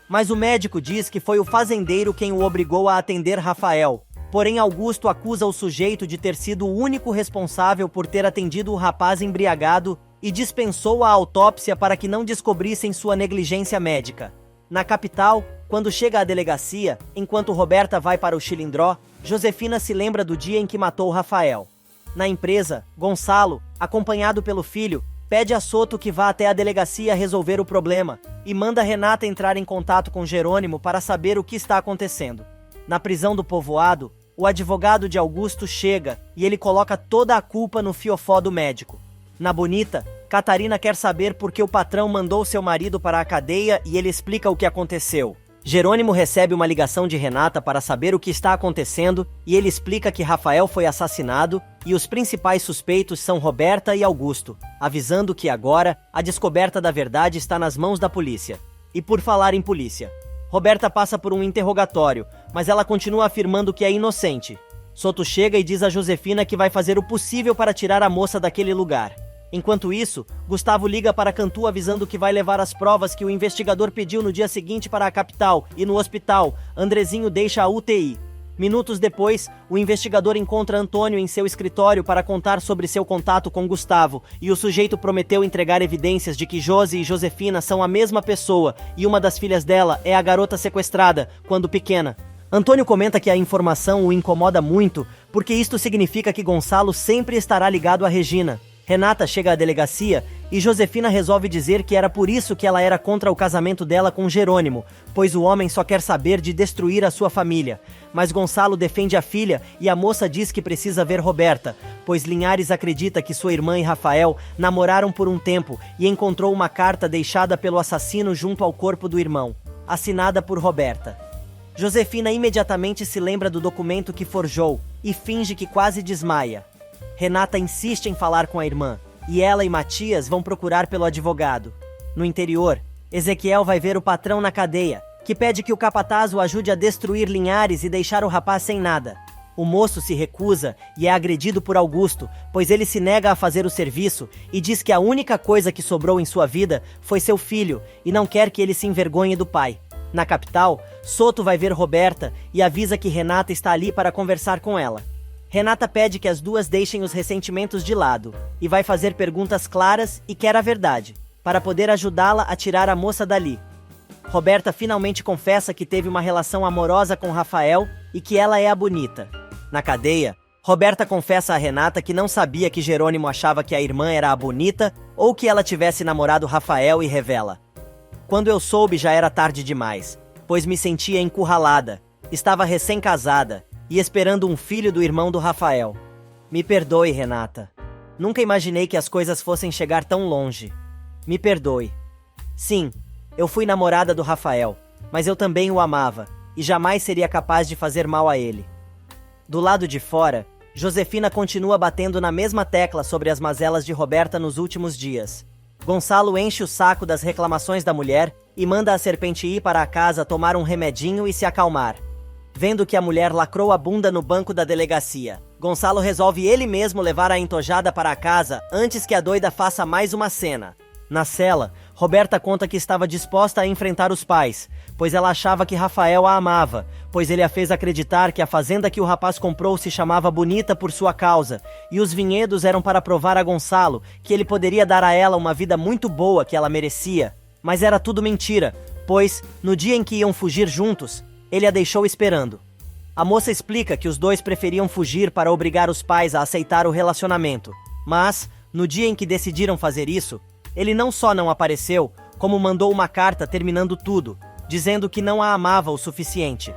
Mas o médico diz que foi o fazendeiro quem o obrigou a atender Rafael. Porém, Augusto acusa o sujeito de ter sido o único responsável por ter atendido o rapaz embriagado e dispensou a autópsia para que não descobrissem sua negligência médica. Na capital, quando chega à delegacia, enquanto Roberta vai para o Chilindró, Josefina se lembra do dia em que matou Rafael. Na empresa, Gonçalo, acompanhado pelo filho, pede a Soto que vá até a delegacia resolver o problema e manda Renata entrar em contato com Jerônimo para saber o que está acontecendo. Na prisão do povoado, o advogado de Augusto chega e ele coloca toda a culpa no fiofó do médico. Na Bonita, Catarina quer saber por que o patrão mandou seu marido para a cadeia e ele explica o que aconteceu. Jerônimo recebe uma ligação de Renata para saber o que está acontecendo e ele explica que Rafael foi assassinado e os principais suspeitos são Roberta e Augusto, avisando que agora a descoberta da verdade está nas mãos da polícia. E por falar em polícia, Roberta passa por um interrogatório, mas ela continua afirmando que é inocente. Soto chega e diz a Josefina que vai fazer o possível para tirar a moça daquele lugar. Enquanto isso, Gustavo liga para Cantu avisando que vai levar as provas que o investigador pediu no dia seguinte para a capital, e no hospital, Andrezinho deixa a UTI. Minutos depois, o investigador encontra Antônio em seu escritório para contar sobre seu contato com Gustavo, e o sujeito prometeu entregar evidências de que Josi e Josefina são a mesma pessoa, e uma das filhas dela é a garota sequestrada, quando pequena. Antônio comenta que a informação o incomoda muito, porque isto significa que Gonçalo sempre estará ligado a Regina. Renata chega à delegacia e Josefina resolve dizer que era por isso que ela era contra o casamento dela com Jerônimo, pois o homem só quer saber de destruir a sua família. Mas Gonçalo defende a filha e a moça diz que precisa ver Roberta, pois Linhares acredita que sua irmã e Rafael namoraram por um tempo e encontrou uma carta deixada pelo assassino junto ao corpo do irmão, assinada por Roberta. Josefina imediatamente se lembra do documento que forjou e finge que quase desmaia. Renata insiste em falar com a irmã, e ela e Matias vão procurar pelo advogado. No interior, Ezequiel vai ver o patrão na cadeia, que pede que o capataz o ajude a destruir Linhares e deixar o rapaz sem nada. O moço se recusa e é agredido por Augusto, pois ele se nega a fazer o serviço e diz que a única coisa que sobrou em sua vida foi seu filho e não quer que ele se envergonhe do pai. Na capital, Soto vai ver Roberta e avisa que Renata está ali para conversar com ela. Renata pede que as duas deixem os ressentimentos de lado e vai fazer perguntas claras e quer a verdade, para poder ajudá-la a tirar a moça dali. Roberta finalmente confessa que teve uma relação amorosa com Rafael e que ela é a bonita. Na cadeia, Roberta confessa a Renata que não sabia que Jerônimo achava que a irmã era a bonita ou que ela tivesse namorado Rafael e revela: "Quando eu soube já era tarde demais, pois me sentia encurralada, estava recém-casada e esperando um filho do irmão do Rafael. Me perdoe, Renata. Nunca imaginei que as coisas fossem chegar tão longe. Me perdoe. Sim, eu fui namorada do Rafael, mas eu também o amava, e jamais seria capaz de fazer mal a ele." Do lado de fora, Josefina continua batendo na mesma tecla sobre as mazelas de Roberta nos últimos dias. Gonçalo enche o saco das reclamações da mulher e manda a serpente ir para a casa tomar um remedinho e se acalmar. Vendo que a mulher lacrou a bunda no banco da delegacia, Gonçalo resolve ele mesmo levar a entojada para a casa antes que a doida faça mais uma cena. Na cela, Roberta conta que estava disposta a enfrentar os pais, pois ela achava que Rafael a amava, pois ele a fez acreditar que a fazenda que o rapaz comprou se chamava Bonita por sua causa, e os vinhedos eram para provar a Gonçalo que ele poderia dar a ela uma vida muito boa que ela merecia. Mas era tudo mentira, pois, no dia em que iam fugir juntos, ele a deixou esperando. A moça explica que os dois preferiam fugir para obrigar os pais a aceitar o relacionamento, mas, no dia em que decidiram fazer isso, ele não só não apareceu, como mandou uma carta terminando tudo, dizendo que não a amava o suficiente.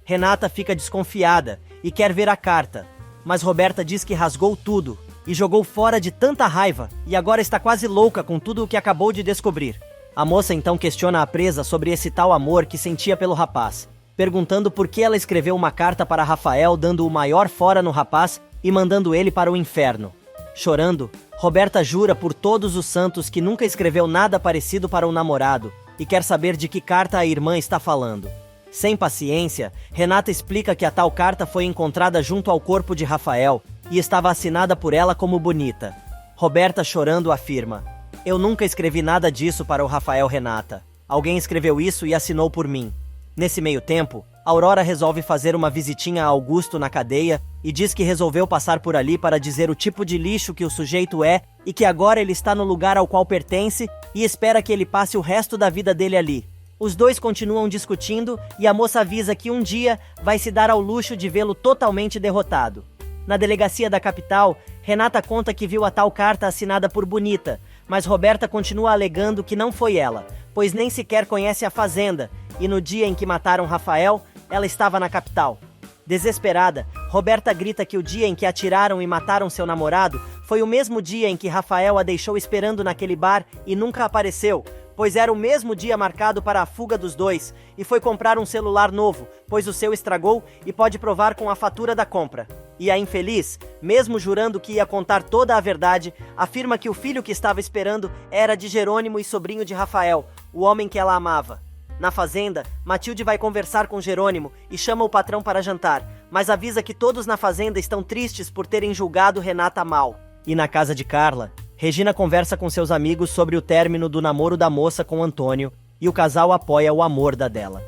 Renata fica desconfiada e quer ver a carta, mas Roberta diz que rasgou tudo e jogou fora de tanta raiva e agora está quase louca com tudo o que acabou de descobrir. A moça então questiona a presa sobre esse tal amor que sentia pelo rapaz, perguntando por que ela escreveu uma carta para Rafael dando o maior fora no rapaz e mandando ele para o inferno. Chorando, Roberta jura por todos os santos que nunca escreveu nada parecido para um namorado e quer saber de que carta a irmã está falando. Sem paciência, Renata explica que a tal carta foi encontrada junto ao corpo de Rafael e estava assinada por ela como Bonita. Roberta, chorando, afirma: "Eu nunca escrevi nada disso para o Rafael, Renata. Alguém escreveu isso e assinou por mim." Nesse meio tempo, Aurora resolve fazer uma visitinha a Augusto na cadeia e diz que resolveu passar por ali para dizer o tipo de lixo que o sujeito é e que agora ele está no lugar ao qual pertence e espera que ele passe o resto da vida dele ali. Os dois continuam discutindo e a moça avisa que um dia vai se dar ao luxo de vê-lo totalmente derrotado. Na delegacia da capital, Renata conta que viu a tal carta assinada por Bonita, mas Roberta continua alegando que não foi ela, pois nem sequer conhece a fazenda, e no dia em que mataram Rafael, ela estava na capital. Desesperada, Roberta grita que o dia em que atiraram e mataram seu namorado foi o mesmo dia em que Rafael a deixou esperando naquele bar e nunca apareceu, pois era o mesmo dia marcado para a fuga dos dois, e foi comprar um celular novo, pois o seu estragou e pode provar com a fatura da compra. E a infeliz, mesmo jurando que ia contar toda a verdade, afirma que o filho que estava esperando era de Jerônimo e sobrinho de Rafael, o homem que ela amava. Na fazenda, Matilde vai conversar com Jerônimo e chama o patrão para jantar, mas avisa que todos na fazenda estão tristes por terem julgado Renata mal. E na casa de Carla, Regina conversa com seus amigos sobre o término do namoro da moça com Antônio e o casal apoia o amor da dela.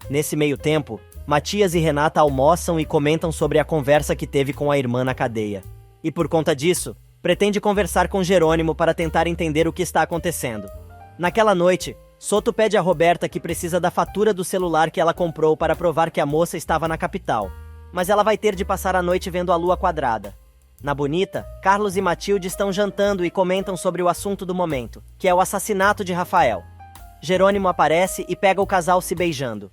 Nesse meio tempo, Matias e Renata almoçam e comentam sobre a conversa que teve com a irmã na cadeia. E por conta disso, pretende conversar com Jerônimo para tentar entender o que está acontecendo. Naquela noite, Soto pede a Roberta que precisa da fatura do celular que ela comprou para provar que a moça estava na capital. Mas ela vai ter de passar a noite vendo a lua quadrada. Na Bonita, Carlos e Matilde estão jantando e comentam sobre o assunto do momento, que é o assassinato de Rafael. Jerônimo aparece e pega o casal se beijando.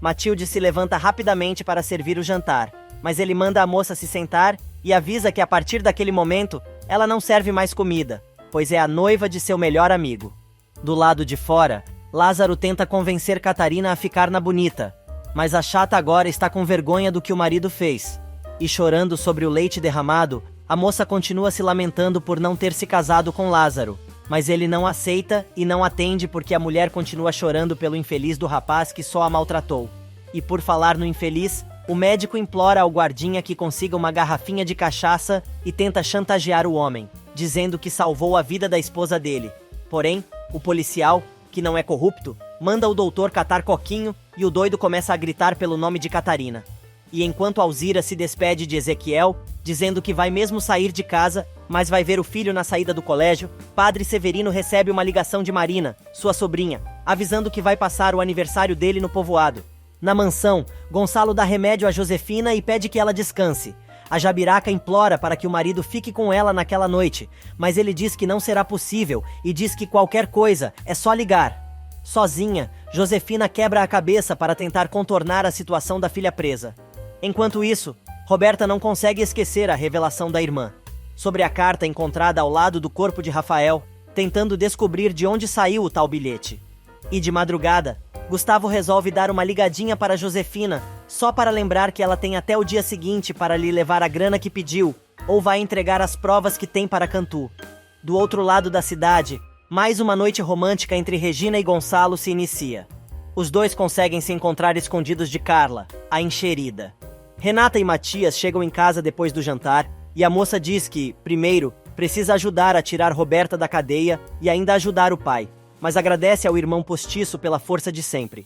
Matilde se levanta rapidamente para servir o jantar, mas ele manda a moça se sentar e avisa que a partir daquele momento, ela não serve mais comida, pois é a noiva de seu melhor amigo. Do lado de fora, Lázaro tenta convencer Catarina a ficar na Bonita, mas a chata agora está com vergonha do que o marido fez. E chorando sobre o leite derramado, a moça continua se lamentando por não ter se casado com Lázaro, mas ele não aceita e não atende porque a mulher continua chorando pelo infeliz do rapaz que só a maltratou. E por falar no infeliz, o médico implora ao guardinha que consiga uma garrafinha de cachaça e tenta chantagear o homem, dizendo que salvou a vida da esposa dele. Porém, o policial, que não é corrupto, manda o doutor catar coquinho e o doido começa a gritar pelo nome de Catarina. E enquanto Alzira se despede de Ezequiel, dizendo que vai mesmo sair de casa, mas vai ver o filho na saída do colégio, Padre Severino recebe uma ligação de Marina, sua sobrinha, avisando que vai passar o aniversário dele no povoado. Na mansão, Gonçalo dá remédio a Josefina e pede que ela descanse. A Jabiraca implora para que o marido fique com ela naquela noite, mas ele diz que não será possível e diz que qualquer coisa é só ligar. Sozinha, Josefina quebra a cabeça para tentar contornar a situação da filha presa. Enquanto isso, Roberta não consegue esquecer a revelação da irmã sobre a carta encontrada ao lado do corpo de Rafael, tentando descobrir de onde saiu o tal bilhete. E de madrugada, Gustavo resolve dar uma ligadinha para Josefina, só para lembrar que ela tem até o dia seguinte para lhe levar a grana que pediu, ou vai entregar as provas que tem para Cantu. Do outro lado da cidade, mais uma noite romântica entre Regina e Gonçalo se inicia. Os dois conseguem se encontrar escondidos de Carla, a enxerida. Renata e Matias chegam em casa depois do jantar, e a moça diz que, primeiro, precisa ajudar a tirar Roberta da cadeia e ainda ajudar o pai, mas agradece ao irmão postiço pela força de sempre.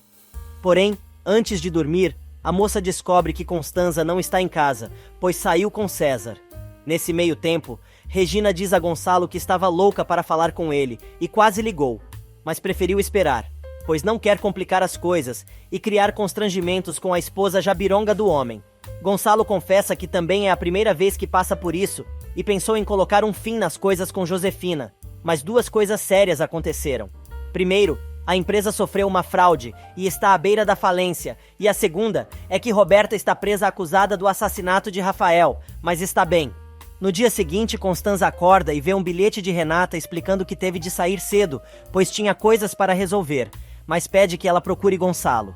Porém, antes de dormir, a moça descobre que Constanza não está em casa, pois saiu com César. Nesse meio tempo, Regina diz a Gonçalo que estava louca para falar com ele e quase ligou, mas preferiu esperar, pois não quer complicar as coisas e criar constrangimentos com a esposa jabironga do homem. Gonçalo confessa que também é a primeira vez que passa por isso e pensou em colocar um fim nas coisas com Josefina, mas duas coisas sérias aconteceram. Primeiro, a empresa sofreu uma fraude e está à beira da falência, e a segunda é que Roberta está presa acusada do assassinato de Rafael, mas está bem. No dia seguinte, Constanza acorda e vê um bilhete de Renata explicando que teve de sair cedo, pois tinha coisas para resolver, mas pede que ela procure Gonçalo.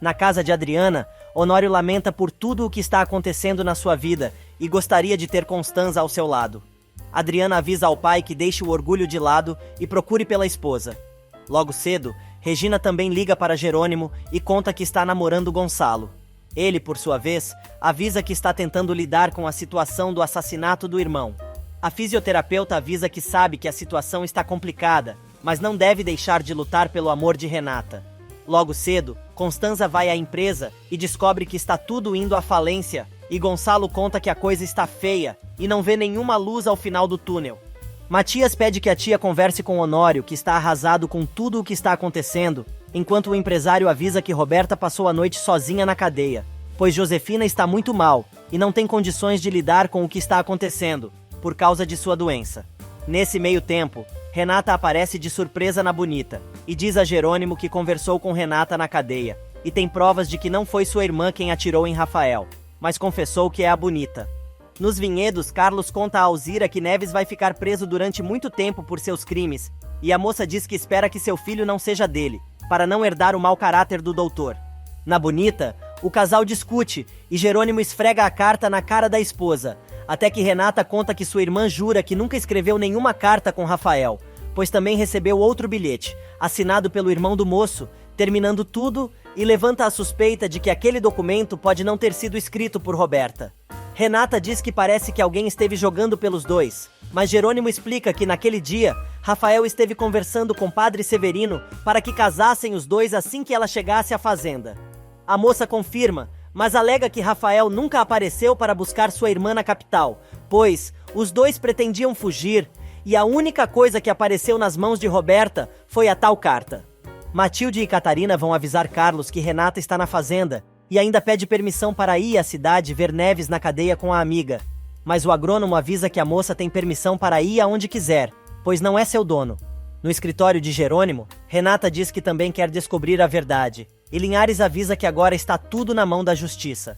Na casa de Adriana, Honório lamenta por tudo o que está acontecendo na sua vida e gostaria de ter Constanza ao seu lado. Adriana avisa ao pai que deixe o orgulho de lado e procure pela esposa. Logo cedo, Regina também liga para Jerônimo e conta que está namorando Gonçalo. Ele, por sua vez, avisa que está tentando lidar com a situação do assassinato do irmão. A fisioterapeuta avisa que sabe que a situação está complicada, mas não deve deixar de lutar pelo amor de Renata. Logo cedo, Constanza vai à empresa e descobre que está tudo indo à falência, e Gonçalo conta que a coisa está feia e não vê nenhuma luz ao final do túnel. Matias pede que a tia converse com Honório, que está arrasado com tudo o que está acontecendo, enquanto o empresário avisa que Roberta passou a noite sozinha na cadeia, pois Josefina está muito mal e não tem condições de lidar com o que está acontecendo, por causa de sua doença. Nesse meio tempo, Renata aparece de surpresa na Bonita e diz a Jerônimo que conversou com Renata na cadeia e tem provas de que não foi sua irmã quem atirou em Rafael, mas confessou que é a Bonita. Nos vinhedos, Carlos conta a Alzira que Neves vai ficar preso durante muito tempo por seus crimes, e a moça diz que espera que seu filho não seja dele, para não herdar o mau caráter do doutor. Na Bonita, o casal discute e Jerônimo esfrega a carta na cara da esposa, até que Renata conta que sua irmã jura que nunca escreveu nenhuma carta com Rafael, pois também recebeu outro bilhete, assinado pelo irmão do moço, terminando tudo, e levanta a suspeita de que aquele documento pode não ter sido escrito por Roberta. Renata diz que parece que alguém esteve jogando pelos dois, mas Jerônimo explica que naquele dia, Rafael esteve conversando com Padre Severino para que casassem os dois assim que ela chegasse à fazenda. A moça confirma, mas alega que Rafael nunca apareceu para buscar sua irmã na capital, pois os dois pretendiam fugir e a única coisa que apareceu nas mãos de Roberta foi a tal carta. Matilde e Catarina vão avisar Carlos que Renata está na fazenda e ainda pede permissão para ir à cidade ver Neves na cadeia com a amiga. Mas o agrônomo avisa que a moça tem permissão para ir aonde quiser, pois não é seu dono. No escritório de Jerônimo, Renata diz que também quer descobrir a verdade, e Linhares avisa que agora está tudo na mão da justiça.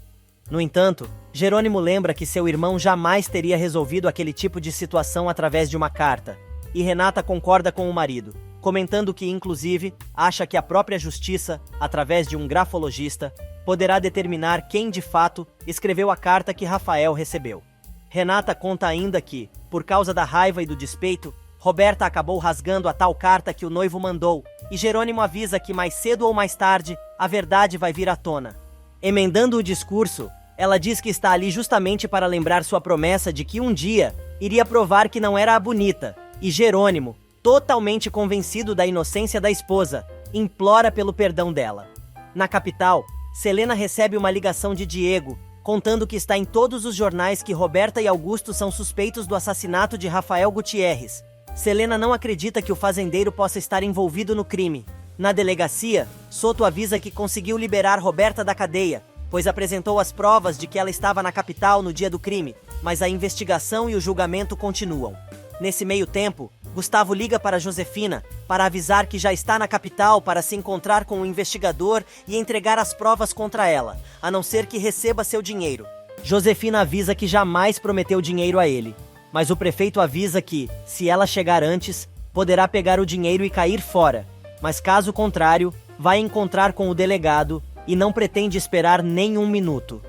No entanto, Jerônimo lembra que seu irmão jamais teria resolvido aquele tipo de situação através de uma carta, e Renata concorda com o marido, comentando que, inclusive, acha que a própria justiça, através de um grafologista, poderá determinar quem de fato escreveu a carta que Rafael recebeu. Renata conta ainda que, por causa da raiva e do despeito, Roberta acabou rasgando a tal carta que o noivo mandou, e Jerônimo avisa que mais cedo ou mais tarde, a verdade vai vir à tona. Emendando o discurso, ela diz que está ali justamente para lembrar sua promessa de que um dia iria provar que não era a bonita, e Jerônimo, totalmente convencido da inocência da esposa, implora pelo perdão dela. Na capital, Selena recebe uma ligação de Diego, contando que está em todos os jornais que Roberta e Augusto são suspeitos do assassinato de Rafael Gutierrez. Selena não acredita que o fazendeiro possa estar envolvido no crime. Na delegacia, Soto avisa que conseguiu liberar Roberta da cadeia, pois apresentou as provas de que ela estava na capital no dia do crime, mas a investigação e o julgamento continuam. Nesse meio tempo, Gustavo liga para Josefina para avisar que já está na capital para se encontrar com o investigador e entregar as provas contra ela, a não ser que receba seu dinheiro. Josefina avisa que jamais prometeu dinheiro a ele, mas o prefeito avisa que, se ela chegar antes, poderá pegar o dinheiro e cair fora, mas caso contrário, vai encontrar com o delegado e não pretende esperar nem um minuto.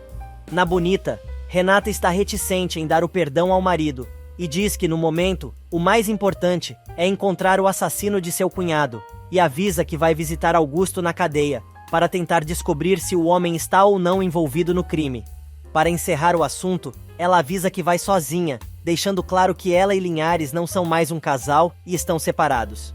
Na Bonita, Renata está reticente em dar o perdão ao marido e diz que, no momento, o mais importante é encontrar o assassino de seu cunhado, e avisa que vai visitar Augusto na cadeia para tentar descobrir se o homem está ou não envolvido no crime. Para encerrar o assunto, ela avisa que vai sozinha, deixando claro que ela e Linhares não são mais um casal e estão separados.